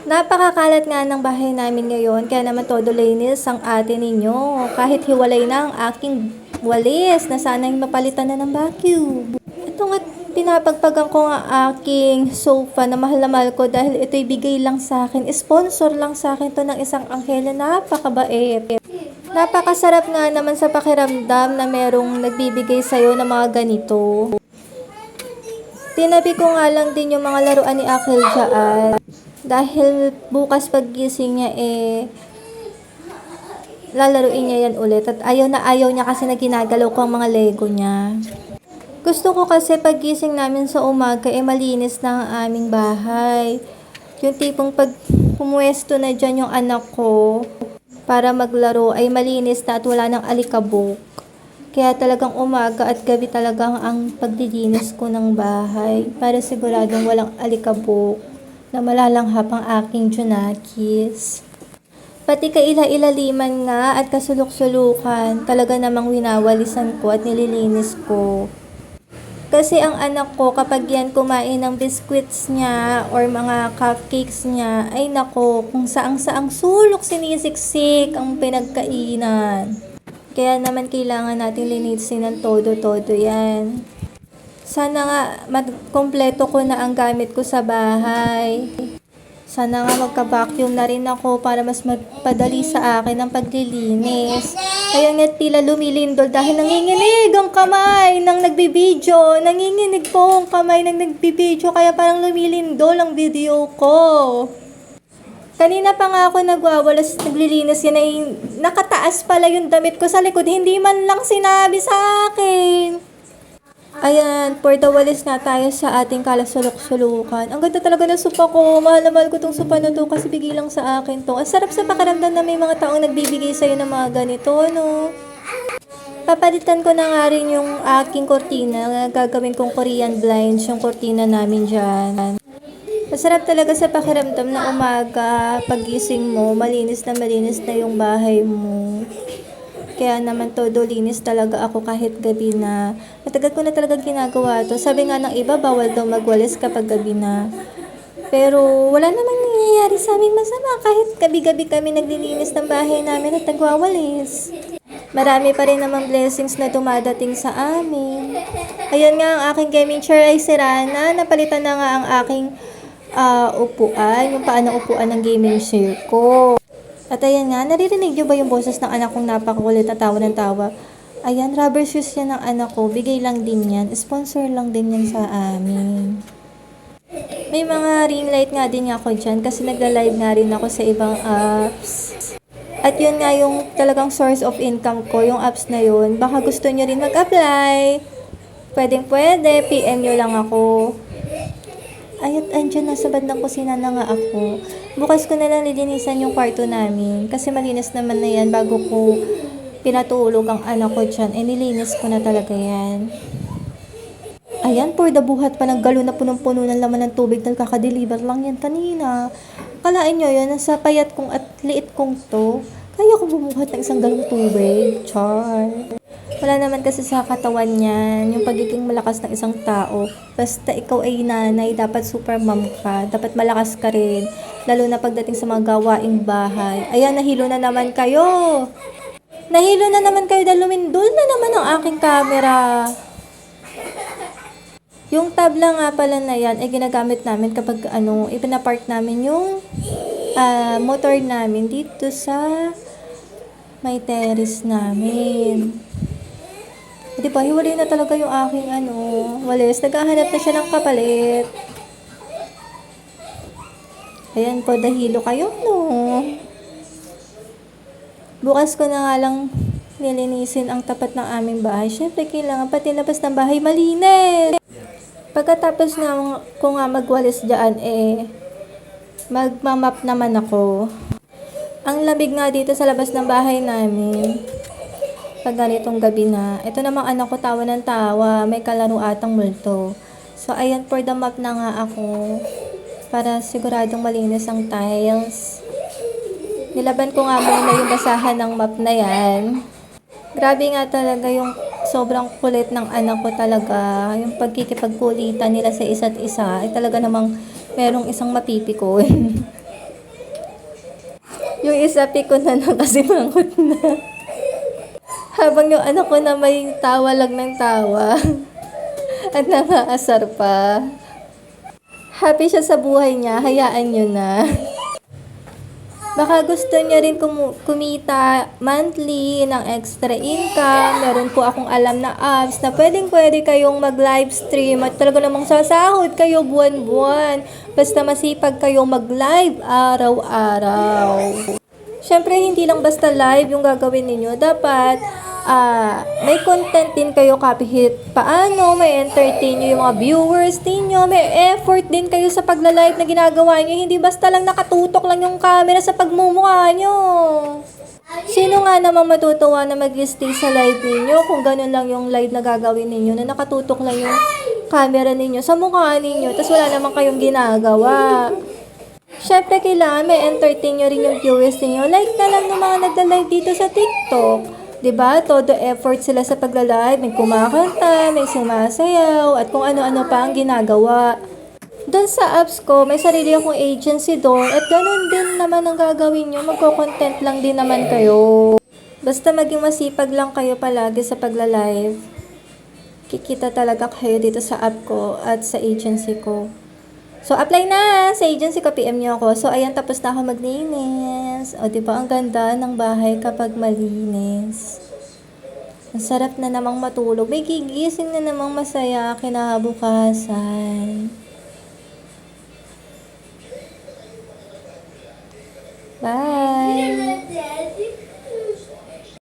Napakakalat nga ng bahay namin ngayon, kaya naman todo linis ang atin ninyo. Kahit hiwalay na ang aking walis na sana'y mapalitan na ng vacuum. Ito nga, pinapagpagan ko nga aking sofa na mahal na mahal ko dahil ito'y bigay lang sa akin. Sponsor lang sa akin to ng isang anghel na napakabait. Napakasarap nga naman sa pakiramdam na merong nagbibigay sa'yo ng mga ganito. Tinabi ko nga lang din yung mga laruan ni Akhil dyan. Dahil bukas paggising niya lalaruin niya yan ulit. At ayaw niya kasi na ginagalaw ko ang mga Lego niya. Gusto ko kasi paggising namin sa umaga malinis na ang aming bahay. Yung tipong pag pumuwesto na dyan yung anak ko para maglaro ay malinis na at wala nang alikabok. Kaya talagang umaga at gabi talagang ang paglilinis ko ng bahay para siguradong walang alikabok na malalanghap ang aking junakis. Pati kaila-ilaliman nga at kasulok-sulukan, talaga namang winawalisan ko at nililinis ko. Kasi ang anak ko kapag yan kumain ng biscuits niya or mga cupcakes niya, ay nako, kung saang-saang sulok sinisiksik ang pinagkainan. Kaya naman kailangan natin linisin ng todo-todo yan. Sana nga kompleto ko na ang gamit ko sa bahay. Sana nga magka-vacuum na rin ako para mas magpadali sa akin ang paglilinis. Kaya nga't tila lumilindol dahil nanginginig ang kamay ng nagbibideo. Nanginginig po ang kamay ng nagbibideo kaya parang lumilindol ang video ko. Kanina pa nga ako nagwawalas, naglilinis yan ay nakataas pala yung damit ko sa likod. Hindi man lang sinabi sa akin. Ayan, for the walis nga tayo sa ating kalasulok-sulukan. Ang ganda talaga ng sopa ko. Mahal na mahal ko tong sopa na to kasi bigay lang sa akin to. Ang sarap sa pakiramdam na may mga taong nagbibigay sa'yo ng mga ganito, no? Papalitan ko na nga rin yung aking kortina. Gagawin kong Korean blinds yung kortina namin dyan. Masarap talaga sa pakiramdam na umaga, pagising mo, malinis na yung bahay mo. Kaya naman todo linis talaga ako kahit gabi na. Matagal ko na talaga ginagawa to. Sabi nga ng iba, bawal daw magwalis kapag gabi na. Pero wala namang nangyayari sa aming masama kahit gabi-gabi kami naglilinis ng bahay namin at nagwawalis. Marami pa rin namang blessings na dumadating sa amin. Ayun nga, ang aking gaming chair ay sira na. Napalitan na nga ang aking upuan, yung paan ng upuan ng gaming chair ko. At ayan nga, naririnig nyo ba yung boses ng anak kong napakakulit na tawa ng tawa? Ayan, rubber shoes yan ng anak ko. Bigay lang din yan. Sponsor lang din yan sa amin. May mga ring light nga din ako dyan kasi nagla-live nga rin ako sa ibang apps. At yun nga yung talagang source of income ko, yung apps na yun. Baka gusto nyo rin mag-apply. Pwede, PM nyo lang ako. Ayat, andyan nasa bandang kusina na nga ako. Bukas ko na lang lilinisan yung kwarto namin. Kasi malinis naman na yan bago ko pinatulog ang anak ko dyan. Nilinis ko na talaga yan. Ayan, for the buhat pa ng galon na punong-puno ng laman ng tubig na kakadeliver lang yan kanina. Kalain nyo yun, nasa payat kong at liit kong to. Kaya ko bumuhat ng isang galong tubig. Char. Wala naman kasi sa katawan niyan, yung pagiging malakas ng isang tao. Basta ikaw ay nanay, dapat super mom ka. Dapat malakas ka rin. Lalo na pagdating sa mga gawaing bahay. Ayan, nahilo na naman kayo. Nahilo na naman kayo dahil lumindol na naman ang aking camera. Yung tabla nga pala na yan, ay ginagamit namin kapag ipinapark namin yung motor namin dito sa may terrace namin. Diba, hiwalay na talaga yung aking walis. Naghahanap na siya ng kapalit. Ayan po, dahilo kayo, no? Bukas ko na nga lang nilinisin ang tapat ng aming bahay. Siyempre, kailangan pati labas ng bahay malinis. Pagkatapos nga ko nga magwalis dyan, magmamap naman ako. Ang lamig nga dito sa labas ng bahay namin. Pag ganitong gabi na. Ito namang anak ko tawa ng tawa. May kalaro atang multo. So, ayan, for the map na nga ako. Para siguradong malinis ang tiles. Nilaban ko nga muna yung basahan ng map na yan. Grabe nga talaga yung sobrang kulit ng anak ko talaga. Yung pagkikipagkulitan nila sa isa't isa. Ay talaga namang merong isang mapipikon. Yung isa ko na lang kasi mangot na. Habang yung anak ko na may tawa lang ng tawa. At nangaasar pa. Happy siya sa buhay niya, hayaan nyo na. Baka gusto niya rin kumita monthly ng extra income. Meron po akong alam na apps na pwede kayong mag-live stream at talaga namang sasahod kayo buwan-buwan. Basta masipag kayong mag-live araw-araw. Siyempre, hindi lang basta live yung gagawin ninyo. Dapat, may content din kayo kahit paano, may entertain nyo yung mga viewers ninyo, may effort din kayo sa pagla-live na ginagawa nyo, hindi basta lang nakatutok lang yung camera sa pagmumukha nyo. Sino nga namang matutuwa na mag-stay sa live ninyo kung ganun lang yung live na gagawin ninyo, na nakatutok lang yung camera ninyo sa mukha ninyo, tas wala naman kayong ginagawa. Siyempre, kailangan may entertain nyo rin yung viewers ninyo. Like na lang ng mga nagla-live dito sa TikTok. 'Di ba? Todo effort sila sa pagla-live, may kumakanta, may sumasayaw, at kung ano-ano pa ang ginagawa. Doon sa apps ko, may sarili akong agency doon, at ganun din naman ang gagawin nyo, magko-content lang din naman kayo. Basta maging masipag lang kayo palagi sa pagla-live. Kikita talaga kayo dito sa app ko at sa agency ko. So, apply na sa agency ko, PM nyo ako. So, ayan, tapos na ako maglinis. O, diba, ang ganda ng bahay kapag malinis. Ang sarap na namang matulog. May gigising na namang masaya kinabukasan. Bye!